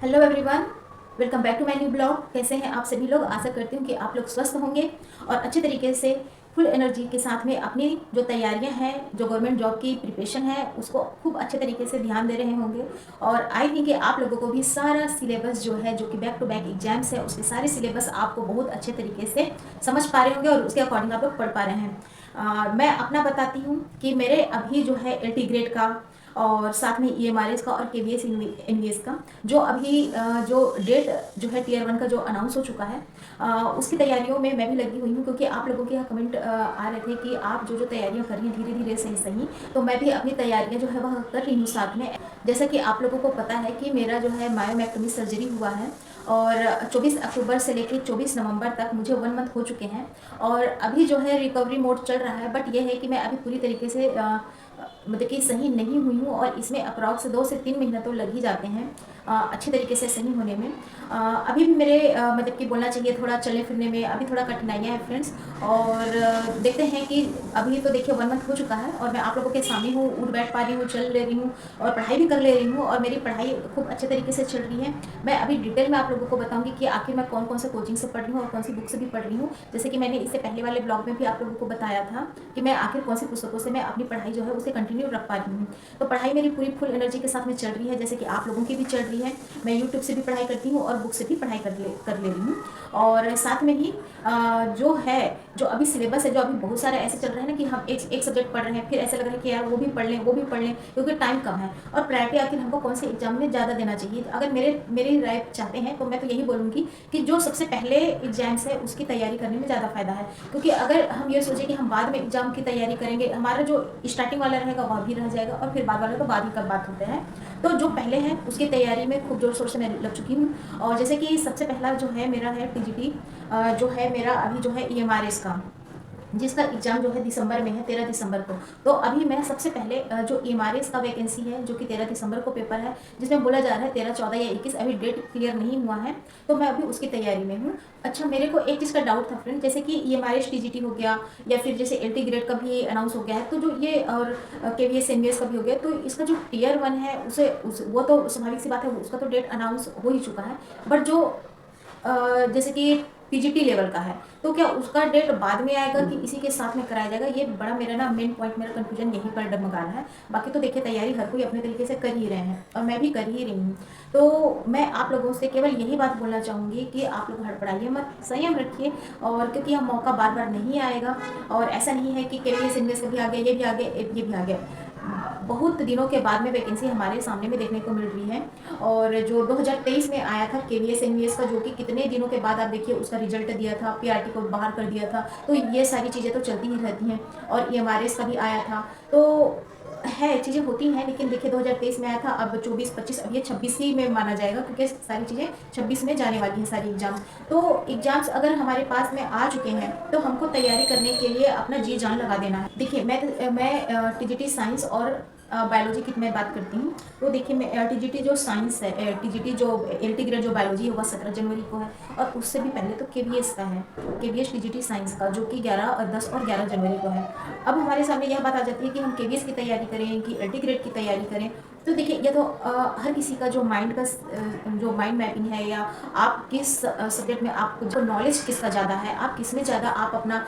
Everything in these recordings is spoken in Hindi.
Hello everyone, welcome back to my new blog. कैसे हैं आप सभी लोग? आशा करती हूँ कि आप लोग स्वस्थ होंगे और अच्छे तरीके से फुल एनर्जी के साथ में अपनी जो तैयारियां हैं, जो गवर्नमेंट जॉब की प्रिपरेशन है, उसको खूब अच्छे तरीके से ध्यान दे रहे होंगे। और आई थिंक कि आप लोगों को भी सारा सिलेबस जो है, जो कि बैक टू बैक एग्जाम्स है, उसके सारे सिलेबस आपको बहुत अच्छे तरीके से समझ पा रहे होंगे और उसके अकॉर्डिंग आप लोग पढ़ पा रहे हैं। मैं अपना बताती हूँ कि मेरे अभी जो है एल टी ग्रेड का और साथ में ई एम आर एस का और K V S N V S का जो अभी जो डेट जो है टीयर वन का जो अनाउंस हो चुका है, उसकी तैयारियों में मैं भी लगी हुई हूँ। क्योंकि आप लोगों के यहाँ कमेंट आ रहे थे कि आप जो जो तैयारियाँ कर रही हैं धीरे धीरे सही सही, तो मैं भी अपनी तैयारियाँ जो है वह कर रही हूँ साथ में। जैसा कि आप लोगों को पता है कि मेरा जो है मायोमेक्टोमी सर्जरी हुआ है और 24 अक्टूबर से लेकर 24 नवंबर तक मुझे 1 मंथ हो चुके हैं और अभी जो है रिकवरी मोड चल रहा है। बट ये है कि मैं अभी पूरी तरीके से मतलब कि सही नहीं हुई हूँ और इसमें अप्रॉक्स 2 से 3 महीने तो लग ही जाते हैं अच्छे तरीके से सही होने में। अभी भी मेरे मतलब कि बोलना चाहिए थोड़ा चलने फिरने में अभी थोड़ा कठिनाइयाँ हैं फ्रेंड्स। और देखते हैं कि अभी तो देखिए 1 मंथ हो चुका है और मैं आप लोगों के सामने हूँ, उठ बैठ पा रही हूँ, चल ले रही हूँ और पढ़ाई भी कर ले रही हूँ और मेरी पढ़ाई खूब अच्छे तरीके से चल रही है। मैं अभी डिटेल में आप लोगों को बताऊंगी कि आखिर मैं कौन कौन से कोचिंग से पढ़ रही हूँ और कौन सी बुक से भी पढ़ रही हूँ। जैसे कि मैंने इससे पहले वाले ब्लॉग में भी आप लोगों को बताया था कि मैं आखिर कौन सी पुस्तकों से मैं अपनी पढ़ाई जो है उसे कंटिन्यू रख पा रही हूँ। तो पढ़ाई मेरी पूरी फुल एनर्जी के साथ में चल रही है, जैसे कि आप लोगों की भी चल रही है। मैं यूट्यूब से भी पढ़ाई करती हूँ और बुक से भी पढ़ाई कर ले रही हूँ। और साथ में ही जो है, जो अभी सिलेबस है, जो अभी बहुत सारे ऐसे चल रहे हैं ना कि हम एक सब्जेक्ट पढ़ रहे हैं, फिर ऐसा लग रहा है कि यार वो भी पढ़ लें वो भी पढ़ लें, क्योंकि टाइम कम है। और प्रायोरिटी आखिर हमको कौन से एग्जाम में ज़्यादा देना चाहिए? अगर मेरी राय चाहते हैं तो मैं तो यही बोलूँगी कि जो सबसे पहले एग्जाम्स है उसकी तैयारी करने में ज़्यादा फायदा है। क्योंकि अगर हम ये सोचें कि हम बाद में एग्जाम की तैयारी करेंगे, हमारा जो स्टार्टिंग वाला रहेगा वह भी रह जाएगा और फिर बाद वाला तो बाद ही का बात होते हैं। तो जो पहले है उसकी तैयारी में खूब जोर शोर से मैं लग चुकी हूँ। और जैसे कि सबसे पहला जो है मेरा है टीजीटी, जो है मेरा अभी जो है ईएमआरएस का, जिसका एग्जाम जो है दिसंबर में है, 13 दिसंबर को। तो अभी मैं सबसे पहले जो ईएमआरएस का वैकेंसी है, जो कि 13 दिसंबर को पेपर है, जिसमें बोला जा रहा है 13, 14 या 21, अभी डेट क्लियर नहीं हुआ है, तो मैं अभी उसकी तैयारी में हूँ। अच्छा, मेरे को एक चीज़ का डाउट था फ्रेंड, जैसे कि ईएमआरएस टीजीटी हो गया या फिर जैसे एलटी ग्रेड का भी अनाउंस हो गया है, तो जो ये और केवीएस एनवीएस का भी हो गया, तो इसका जो टीयर वन है वो तो स्वाभाविक सी बात है, उसका तो डेट अनाउंस हो ही चुका है। बट जो जैसे कि पीजीटी लेवल का है, तो क्या उसका डेट बाद में आएगा कि इसी के साथ में कराया जाएगा? ये बड़ा मेरा ना मेन पॉइंट, मेरा कंफ्यूजन यहीं पर डगमगा रहा है। बाकी तो देखिए तैयारी हर कोई अपने तरीके से कर ही रहे हैं और मैं भी कर ही रही हूँ। तो मैं आप लोगों से केवल यही बात बोलना चाहूँगी कि आप लोग हड़बड़ाइए मत, संयम रखिए। और क्योंकि यह मौका बार बार नहीं आएगा और ऐसा नहीं है कि केवीएस इनवेस भी आ गया, ये भी आ गया, ये भी आ गया। बहुत दिनों के बाद में वैकेंसी हमारे सामने में देखने को मिल रही है। और जो 2023 में आया था केवीएस एनवीएस का, जो कि कितने दिनों के बाद आप देखिए उसका रिजल्ट दिया था, पीआरटी को बाहर कर दिया था, तो ये सारी चीज़ें तो चलती ही रहती हैं। और ईएमआरएस का भी आया था, तो है चीज़ें होती हैं। लेकिन देखिए 2023 में आया था, अब 24-25, अब ये 26 ही में माना जाएगा, क्योंकि सारी चीज़ें 26 में जाने वाली हैं सारी एग्जाम। तो एग्जाम्स अगर हमारे पास में आ चुके हैं तो हमको तैयारी करने के लिए अपना जी जान लगा देना है। देखिए मैं टीजीटी साइंस और बायोलॉजी की मैं बात करती हूँ। तो देखिए मैं टीजीटी जो साइंस है, टीजीटी जो एलटी ग्रेड जो बायोलॉजी है वह 17 जनवरी को है। और उससे भी पहले तो केवीएस का है, केवीएस टीजीटी साइंस का, जो कि 11 और 10 और 11 जनवरी को है। अब हमारे सामने यह बात आ जाती है कि हम केवीएस की तैयारी करें कि एलटी ग्रेड की तैयारी करें। तो देखिए ये तो हर किसी का जो माइंड का जो माइंड मैपिंग है, या आप किस सब्जेक्ट में आपको जो नॉलेज किसका ज़्यादा है, आप किस में ज़्यादा आप अपना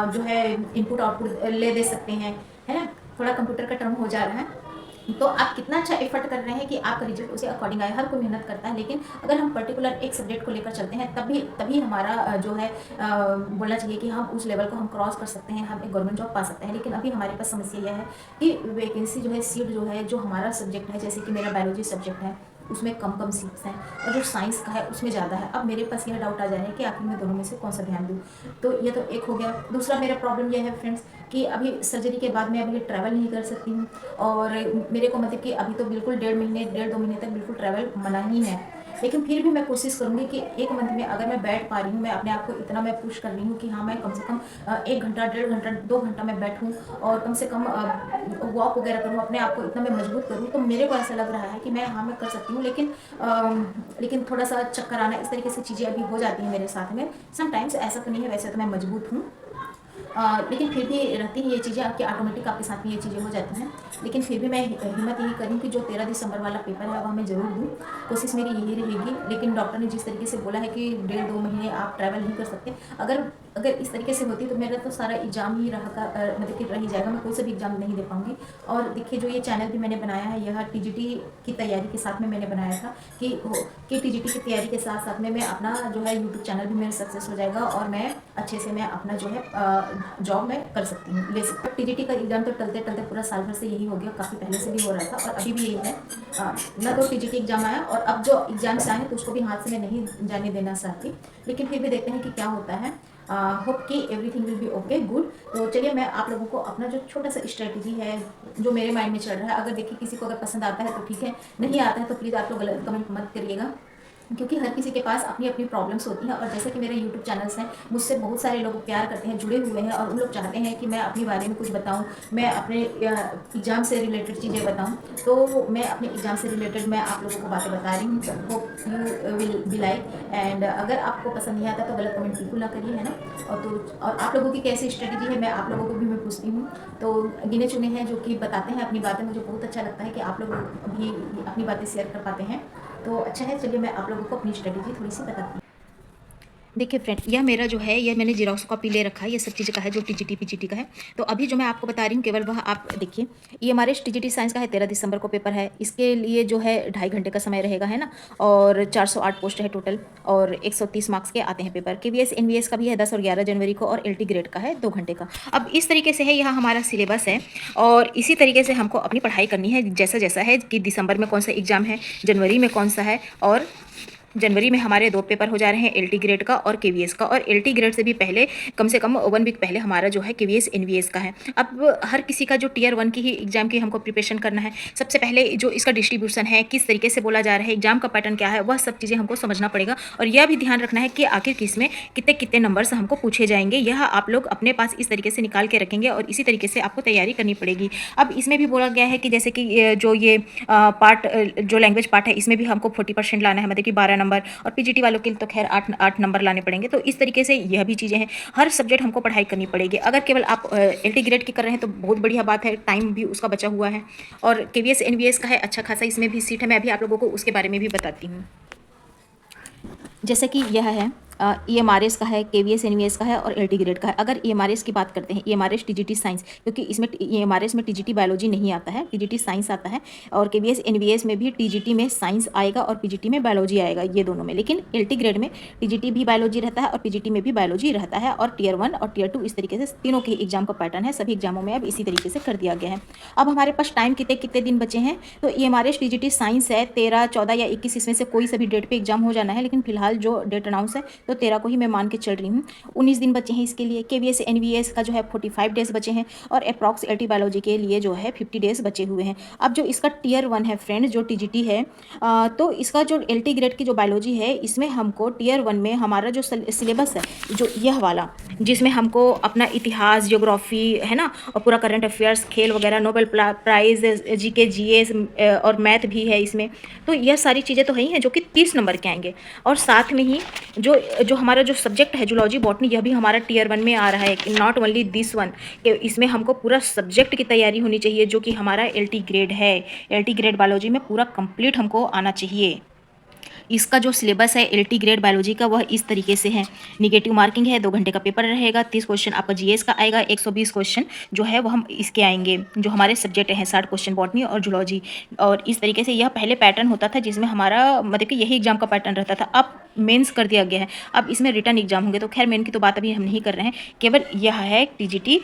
जो है इनपुट आउटपुट ले दे सकते हैं, है ना? थोड़ा कंप्यूटर का टर्म हो जा रहा है। तो आप कितना अच्छा एफर्ट कर रहे हैं कि आपका रिजल्ट उसे अकॉर्डिंग आए। हर कोई मेहनत करता है, लेकिन अगर हम पर्टिकुलर एक सब्जेक्ट को लेकर चलते हैं तभी हमारा जो है बोलना चाहिए कि हम उस लेवल को हम क्रॉस कर सकते हैं, हम एक गवर्नमेंट जॉब पा सकते हैं। लेकिन अभी हमारे पास समस्या यह है कि वैकेंसी जो है, सीट जो है, जो हमारा सब्जेक्ट है, जैसे कि मेरा बायोलॉजी सब्जेक्ट है, उसमें कम कम सीट्स हैं और जो साइंस का है उसमें ज़्यादा है। अब मेरे पास यह डाउट आ जा रहा है कि आखिर मैं दोनों में से कौन सा ध्यान दूँ। तो ये तो एक हो गया। दूसरा मेरा प्रॉब्लम यह है फ्रेंड्स कि अभी सर्जरी के बाद मैं अभी ट्रैवल नहीं कर सकती हूँ। और मेरे को मतलब कि अभी तो बिल्कुल 1.5 महीने 1.5-2 महीने तक बिल्कुल ट्रैवल मना ही है। लेकिन फिर भी मैं कोशिश करूँगी कि 1 मंथ में अगर मैं बैठ पा रही हूँ, मैं अपने आप को इतना मैं पुश कर रही हूँ कि हाँ मैं कम से कम 1 घंटा 1.5 घंटा 2 घंटा मैं बैठूँ और कम से कम वॉक वगैरह करूँ, अपने आप को इतना मैं मजबूत करूँ। तो मेरे को ऐसा लग रहा है कि मैं कर सकती हूँ। लेकिन थोड़ा सा चक्कर आना, इस तरीके से चीज़ें अभी हो जाती हैं मेरे साथ में समटाइम्स। ऐसा तो नहीं है, वैसे तो मैं मजबूत हूँ। लेकिन फिर भी रहती हैं ये चीज़ें आपकी ऑटोमेटिक, आपके साथ में ये चीज़ें हो जाती हैं। लेकिन फिर भी मैं हिम्मत यही करूँ कि जो 13 दिसंबर वाला पेपर है वह मैं ज़रूर दूँ, कोशिश मेरी यही रहेगी। लेकिन डॉक्टर ने जिस तरीके से बोला है कि 1.5-2 महीने आप ट्रैवल नहीं कर सकते, अगर अगर इस तरीके से होती तो मेरा तो सारा एग्ज़ाम ही मतलब कि रह ही जाएगा, मैं कोई सा भी एग्ज़ाम नहीं दे पाऊँगी। और देखिए जो ये चैनल भी मैंने बनाया है, यह टीजीटी की तैयारी के साथ में मैंने बनाया था कि टीजीटी की तैयारी के साथ साथ में मैं अपना जो है यूट्यूब चैनल भी मेरा सक्सेस हो जाएगा और मैं अच्छे से मैं अपना जो है जॉब मैं कर सकती हूँ, ले सकती हूँ। टीजीटी का एग्ज़ाम तो टलते टलते पूरा साल भर से यही हो गया, काफ़ी पहले से भी हो रहा था और अभी भी यही है। ना तो टीजीटी एग्ज़ाम आया और अब जो एग्ज़ाम्स आए हैं तो उसको भी हाथ से मैं नहीं जाने देना चाहती, लेकिन फिर भी देखते हैं कि क्या होता है। होप कि everything will be okay good. तो चलिए मैं आप लोगों को अपना जो छोटा सा स्ट्रेटजी है जो मेरे माइंड में चल रहा है, अगर देखिए किसी को अगर पसंद आता है तो ठीक है, नहीं आता है तो प्लीज़ आप लोग गलत कमेंट मत करिएगा, क्योंकि हर किसी के पास अपनी अपनी प्रॉब्लम्स होती हैं। और जैसे कि मेरे यूट्यूब चैनल्स हैं, मुझसे बहुत सारे लोग प्यार करते हैं, जुड़े हुए हैं और उन लोग चाहते हैं कि मैं अपने बारे में कुछ बताऊं, मैं अपने एग्ज़ाम से रिलेटेड चीज़ें बताऊं। तो मैं अपने एग्ज़ाम से रिलेटेड मैं आप लोगों को बातें बता रही हूँ। Hope you will be like. And अगर आपको पसंद नहीं आता तो गलत कमेंट बिल्कुल ना करिए, है ना। और आप लोगों की कैसी स्ट्रेटजी है मैं आप लोगों को भी मैं पूछती हूँ। तो गिने चुने हैं जो कि बताते हैं अपनी बातें, मुझे बहुत अच्छा लगता है कि आप लोग भी अपनी बातें शेयर कर पाते हैं। तो अच्छा है, चलिए मैं आप लोगों को अपनी स्ट्रेटजी थोड़ी सी बताती हूँ। देखिए फ्रेंड, यह मेरा जो है यह मैंने जीरोक्स कॉपी ले रखा है, ये सब चीज़ें का है जो टीजीटी पीजीटी का है। तो अभी जो मैं आपको बता रही हूँ केवल वह आप देखिए, ये हमारे टीजीटी साइंस का है, 13 दिसंबर को पेपर है। इसके लिए जो है 2.5 घंटे का समय रहेगा, है ना। और 408 पोस्ट है टोटल और 130 मार्क्स के आते हैं पेपर। केवीएस एनवीएस का भी है 10 और 11 जनवरी को और एलटी ग्रेड का है 2 घंटे का। अब इस तरीके से है यहाँ हमारा सिलेबस है और इसी तरीके से हमको अपनी पढ़ाई करनी है जैसा जैसा है कि दिसंबर में कौन सा एग्जाम है, जनवरी में कौन सा है। और जनवरी में हमारे 2 पेपर हो जा रहे हैं, एलटी ग्रेड का और केवीएस का। और एलटी ग्रेड से भी पहले कम से कम 1 वीक पहले हमारा जो है केवीएस एनवीएस का है। अब हर किसी का जो टियर 1 की ही एग्जाम की हमको प्रिपरेशन करना है। सबसे पहले जो इसका डिस्ट्रीब्यूशन है, किस तरीके से बोला जा रहा है, एग्जाम का पैटर्न क्या है, वह सब चीज़ें हमको समझना पड़ेगा। और यह भी ध्यान रखना है कि आखिर किस में कितने कितने नंबर्स हमको पूछे जाएंगे, यह आप लोग अपने पास इस तरीके से निकाल के रखेंगे और इसी तरीके से आपको तैयारी करनी पड़ेगी। अब इसमें भी बोला गया है कि जैसे कि जो ये पार्ट जो लैंग्वेज पार्ट है, इसमें भी हमको 40% लाना है, मतलब कि 12 नंबर। और पीजीटी वालों के लिए तो खैर 8 नंबर लाने पड़ेंगे। तो इस तरीके से यह भी चीज़ें हैं, हर सब्जेक्ट हमको पढ़ाई करनी पड़ेगी। अगर केवल आप एलटी ग्रेड की कर रहे हैं तो बहुत बढ़िया बात है, टाइम भी उसका बचा हुआ है। और केवीएस एनवीएस का है अच्छा खासा, इसमें भी सीट है, मैं अभी आप लोगों को उसके बारे में भी बताती हूँ। जैसे कि यह है ईएमआरएस का है, केवीएस एनवीएस का है और एलटी ग्रेड का है। अगर ईएमआरएस की बात करते हैं, ईएमआरएस टीजीटी साइंस, क्योंकि इसमें ईएमआरएस में टीजीटी बायोलॉजी नहीं आता है, टीजीटी साइंस आता है। और केवीएस एनवीएस में भी टीजीटी में साइंस आएगा और पीजीटी में बायोलॉजी आएगा, ये दोनों में। लेकिन एलटी ग्रेड में टीजीटी भी बायोलॉजी रहता है और पीजीटी में भी बायोलॉजी रहता है। और टियर 1 और टियर 2 इस तरीके से तीनों के एग्जाम का पैटर्न है, सभी एग्जामों में अब इसी तरीके से कर दिया गया है। अब हमारे पास टाइम कितने कितने दिन बचे हैं, तो ईएमआरएस टीजीटी साइंस है 13, 14 या 21, इसमें से कोई सभी डेट पे एग्जाम हो जाना है। लेकिन फिलहाल जो डेट अनाउंस है तो 13 को ही मैं मान के चल रही हूँ। 19 दिन बचे हैं इसके लिए। केवीएस एनवीएस का जो है 45 डेज बचे हैं और अप्रॉक्स एलटी बायोलॉजी के लिए जो है 50 डेज बचे हुए हैं। अब जो इसका टियर 1 है फ्रेंड, जो टीजीटी है, तो इसका जो एलटी ग्रेड की जो बायोलॉजी है, इसमें हमको टियर 1 में हमारा जो सिलेबस है, जो यह वाला, जिसमें हमको अपना इतिहास, ज्योग्राफी, है ना, और पूरा करंट अफेयर्स, खेल वगैरह, नोबेल प्राइज, जीके जीएस और मैथ भी है इसमें। तो यह सारी चीज़ें तो है ही हैं जो कि 30 नंबर के आएंगे। और साथ में ही जो हमारा जो सब्जेक्ट है जूलॉजी बॉटनी, यह भी हमारा टियर 1 में आ रहा है। नॉट ओनली दिस वन, कि इसमें हमको पूरा सब्जेक्ट की तैयारी होनी चाहिए जो कि हमारा एलटी ग्रेड है। एलटी ग्रेड बायोलॉजी में पूरा कंप्लीट हमको आना चाहिए। इसका जो सिलेबस है एलटी ग्रेड बायोलॉजी का, वह इस तरीके से है। निगेटिव मार्किंग है, 2 घंटे का पेपर रहेगा, 30 क्वेश्चन आपका जीएस का आएगा, 120 क्वेश्चन जो है वो हम इसके आएंगे, जो हमारे सब्जेक्ट हैं 60 क्वेश्चन बॉटनी और जूलॉजी। और इस तरीके से यह पहले पैटर्न होता था जिसमें हमारा मतलब कि यही एग्जाम का पैटर्न रहता था। अब मेंस कर दिया गया है, अब इसमें रिटर्न एग्जाम होंगे। तो खैर मेन की तो बात अभी हम नहीं कर रहे हैं, केवल यह है टीजीटी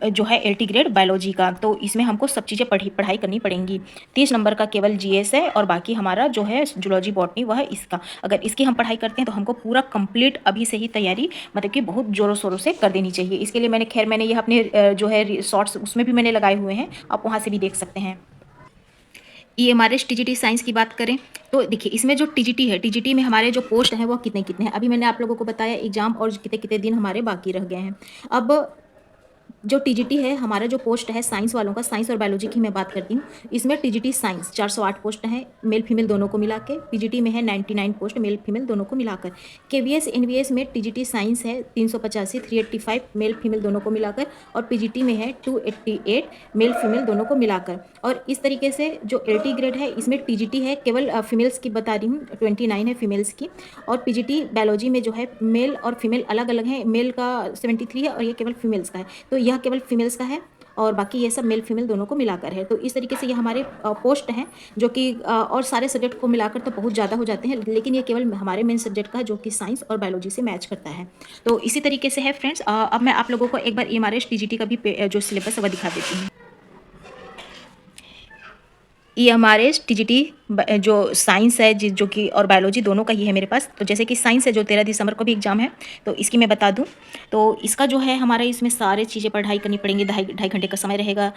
जो है एलटी ग्रेड बायोलॉजी का। तो इसमें हमको सब चीज़ें पढ़ाई करनी पड़ेंगी। 30 नंबर का केवल जीएस है और बाकी हमारा जो है जूलॉजी बॉटनी वह है इसका। अगर इसकी हम पढ़ाई करते हैं तो हमको पूरा कंप्लीट अभी से ही तैयारी मतलब कि बहुत जोरों शोरों से कर देनी चाहिए। इसके लिए मैंने ये अपने जो है शॉर्ट्स उसमें भी मैंने लगाए हुए हैं, आप वहाँ से भी देख सकते हैं। ईएमआरएस टीजीटी साइंस की बात करें तो देखिए, इसमें जो टीजीटी है, टीजीटी में हमारे जो पोस्ट हैं वो कितने कितने हैं, अभी मैंने आप लोगों को बताया एग्जाम और कितने कितने दिन हमारे बाकी रह गए हैं। अब जो टीजीटी है हमारा जो पोस्ट है साइंस वालों का, साइंस और बायोलॉजी की मैं बात करती हूँ, इसमें टीजीटी साइंस 408 पोस्ट हैं मेल फीमेल दोनों को मिला के। पीजीटी में है 99 पोस्ट मेल फीमेल दोनों को मिलाकर। केवीएस एनवीएस में टीजीटी साइंस है 385 385 मेल फीमेल दोनों को मिलाकर, और पीजीटी में है 288 मेल फीमेल दोनों को मिलाकर। और इस तरीके से जो एलटी ग्रेड है इसमें टीजीटी है केवल फीमेल्स की बता रही हूँ 29 है फीमेल्स की, और पीजीटी बायोलॉजी में जो है मेल और फीमेल अलग अलग हैं, मेल का 73 है और ये केवल फीमेल्स का है, तो यह केवल फीमेल्स का है और बाकी ये सब मेल फीमेल दोनों को मिलाकर है। तो इस तरीके से ये हमारे पोस्ट हैं जो कि और सारे सब्जेक्ट को मिलाकर तो बहुत ज़्यादा हो जाते हैं, लेकिन ये केवल हमारे मेन सब्जेक्ट का है जो कि साइंस और बायोलॉजी से मैच करता है। तो इसी तरीके से है फ्रेंड्स। अब मैं आप लोगों को एक बार EMRS टीजीटी का भी जो सिलेबस है वह दिखा देती हूँ। EMRS टीजीटी जो साइंस है जो कि और बायोलॉजी दोनों का ही है मेरे पास। तो जैसे कि साइंस है जो 13 दिसंबर को भी एग्जाम है, तो इसकी मैं बता दूं तो इसका जो है हमारे इसमें सारे चीज़ें पढ़ाई करनी पड़ेंगी, ढाई घंटे का समय रहेगा।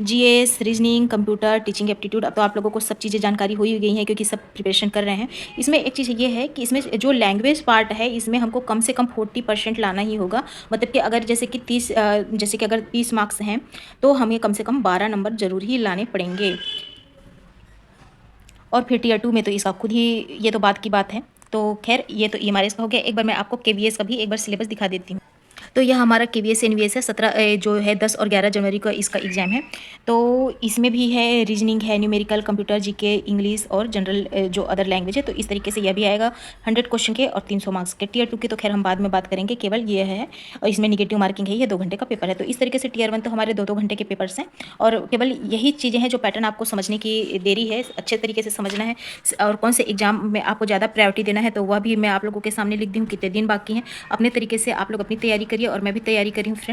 GS, reasoning, computer, teaching aptitude, अब तो आप लोगों को सब चीज़ें जानकारी हो ही गई हैं क्योंकि सब प्रिपरेशन कर रहे हैं। इसमें एक चीज़ ये है कि इसमें जो लैंग्वेज पार्ट है इसमें हमको कम से कम 40% लाना ही होगा। मतलब कि अगर जैसे कि अगर 30 मार्क्स हैं तो हमें कम से कम 12 नंबर जरूर ही लाने पड़ेंगे। और फिर टियर 2 में तो इसका खुद ही, ये तो बात की बात है। तो खैर ये तो EMRS का हो गया। एक बार मैं आपको केवीएस का भी एक बार सिलेबस दिखा देती हूँ। तो यह हमारा केवीएस एनवीएस है 17 जो है 10 और 11 जनवरी का इसका एग्जाम है। तो इसमें भी है रीजनिंग है, न्यूमेरिकल, कंप्यूटर, जीके, इंग्लिश और जनरल जो अदर लैंग्वेज है। तो इस तरीके से यह भी आएगा 100 क्वेश्चन के और 300 मार्क्स के। टियर 2 की तो खैर हम बाद में बात करेंगे, केवल ये है और इसमें निगेटिव मार्किंग है, ये 2 घंटे का पेपर है। तो इस तरीके से टियर 1 तो हमारे 2-2 घंटे के पेपर्स हैं और केवल यही चीज़ें हैं जो पैटर्न आपको समझने की देरी है, अच्छे तरीके से समझना है और कौन से एग्जाम में आपको ज़्यादा प्रायोरिटी देना है तो वह भी मैं आप लोगों के सामने लिख दी हूँ, कितने दिन बाकी हैं। अपने तरीके से आप लोग अपनी तैयारी करिए और मैं भी तैयारी करी हूँ फ्रेंड।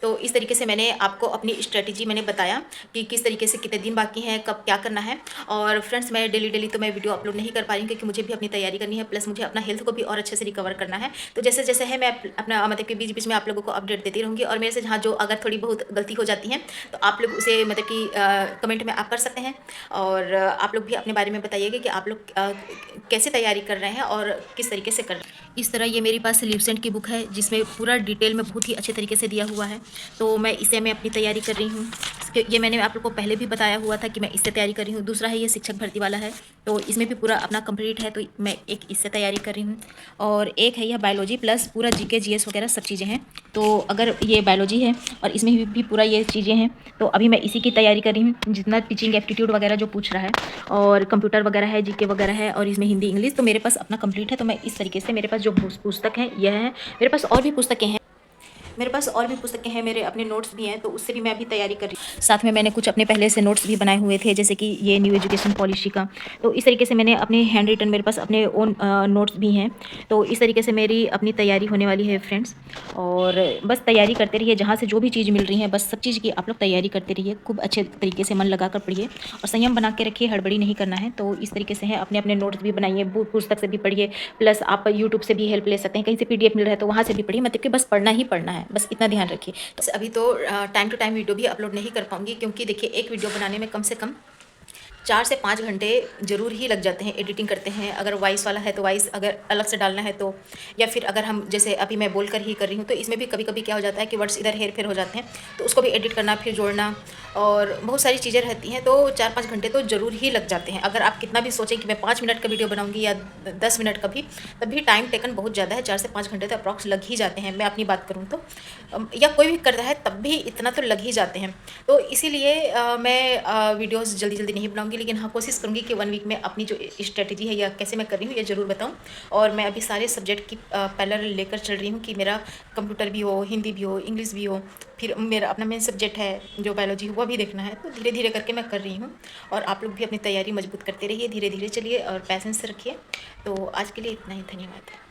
तो इस तरीके से मैंने आपको अपनी स्ट्रेटजी मैंने बताया कि किस तरीके से कितने दिन बाकी हैं, कब क्या करना है। और फ्रेंड्स मैं डेली तो मैं वीडियो अपलोड नहीं कर पा रही हूँ क्योंकि मुझे भी अपनी तैयारी करनी है, प्लस मुझे अपना हेल्थ को भी और अच्छे से रिकवर करना है। तो जैसे जैसे है मैं अपना मतलब कि बीच बीच में आप लोगों को अपडेट देती रहूँगी और मेरे से जहाँ जो अगर थोड़ी बहुत गलती हो जाती है तो आप लोग उसे मतलब कि कमेंट में आप कर सकते हैं। और आप लोग भी अपने बारे में बताइएगा कि आप लोग कैसे तैयारी कर रहे हैं और किस तरीके से कर रहे हैं। इस तरह ये मेरे पास ल्यूसेंट की बुक है जिसमें पूरा डिटेल में बहुत ही अच्छे तरीके से दिया हुआ है। तो मैं इसे मैं अपनी तैयारी कर रही हूँ। ये मैंने आप लोग को पहले भी बताया हुआ था कि मैं इससे तैयारी कर रही हूँ। दूसरा है ये शिक्षक भर्ती वाला है, तो इसमें भी पूरा अपना कंप्लीट है, तो मैं एक इससे तैयारी कर रही हूँ। और एक है यह बायोलॉजी प्लस पूरा जीके जीएस वगैरह सब चीज़ें हैं। तो अगर ये बायोलॉजी है और इसमें भी पूरा ये चीज़ें हैं, तो अभी मैं इसी की तैयारी कर रही हूँ। जितना टीचिंग एप्टीट्यूड वगैरह जो पूछ रहा है और कंप्यूटर वगैरह है, जीके वगैरह है और इसमें हिंदी इंग्लिश, तो मेरे पास अपना कंप्लीट है। तो मैं इस तरीके से मेरे पास जो पुस्तक है यह है, मेरे पास और भी पुस्तकें हैं, मेरे अपने नोट्स भी हैं, तो उससे भी मैं अभी तैयारी कर रही हूँ। साथ में मैंने कुछ अपने पहले से नोट्स भी बनाए हुए थे, जैसे कि ये न्यू एजुकेशन पॉलिसी का। तो इस तरीके से मैंने अपने हैंड रिटन, मेरे पास अपने ओन नोट्स भी हैं। तो इस तरीके से मेरी अपनी तैयारी होने वाली है फ्रेंड्स। और बस तैयारी करते रहिए, जहाँ से जो भी चीज़ मिल रही है बस सब चीज़ की आप लोग तैयारी करते रहिए, खूब अच्छे तरीके से मन लगा कर पढ़िए और संयम बना के रखिए, हड़बड़ी नहीं करना है। तो इस तरीके से है, अपने अपने नोट्स भी बनाइए, पुस्तक से भी पढ़िए, प्लस आप यूट्यूब से भी हेल्प ले सकते हैं, कहीं से PDF मिल रहा है तो वहाँ से भी पढ़िए। मतलब कि बस पढ़ना ही पढ़ना है, बस इतना ध्यान रखिए। अभी तो टाइम टू टाइम वीडियो भी अपलोड नहीं कर पाऊंगी क्योंकि देखिए एक वीडियो बनाने में कम से कम 4 से 5 घंटे ज़रूर ही लग जाते हैं। एडिटिंग करते हैं, अगर वॉइस वाला है तो वॉइस अगर अलग से डालना है तो, या फिर अगर हम जैसे अभी मैं बोल कर ही कर रही हूँ तो इसमें भी कभी कभी क्या हो जाता है कि वर्ड्स इधर हेर फेर हो जाते हैं, तो उसको भी एडिट करना, फिर जोड़ना और बहुत सारी चीज़ें रहती हैं। तो 4-5 घंटे तो ज़रूर ही लग जाते हैं। अगर आप कितना भी सोचें कि मैं 5 मिनट का वीडियो बनाऊँगी या 10 मिनट का भी, तब भी टाइम टेकन बहुत ज़्यादा है। 4 से 5 घंटे तो अप्रॉक्स लग ही जाते हैं। मैं अपनी बात करूँ तो, या कोई भी करता है तब भी इतना तो लग ही जाते हैं। तो इसीलिए मैं वीडियोज़ जल्दी नहीं बनाऊँगी, लेकिन हाँ कोशिश करूँगी कि 1 वीक में अपनी जो स्ट्रेटजी है या कैसे मैं कर रही हूँ ये ज़रूर बताऊँ। और मैं अभी सारे सब्जेक्ट की पैरेलल लेकर चल रही हूँ कि मेरा कंप्यूटर भी हो, हिंदी भी हो, इंग्लिश भी हो, फिर मेरा अपना मेन सब्जेक्ट है जो बायोलॉजी वह भी देखना है। तो धीरे धीरे करके मैं कर रही हूँ और आप लोग भी अपनी तैयारी मजबूत करते रहिए, धीरे धीरे चलिए और पैसेंस रखिए। तो आज के लिए इतना ही, धन्यवाद।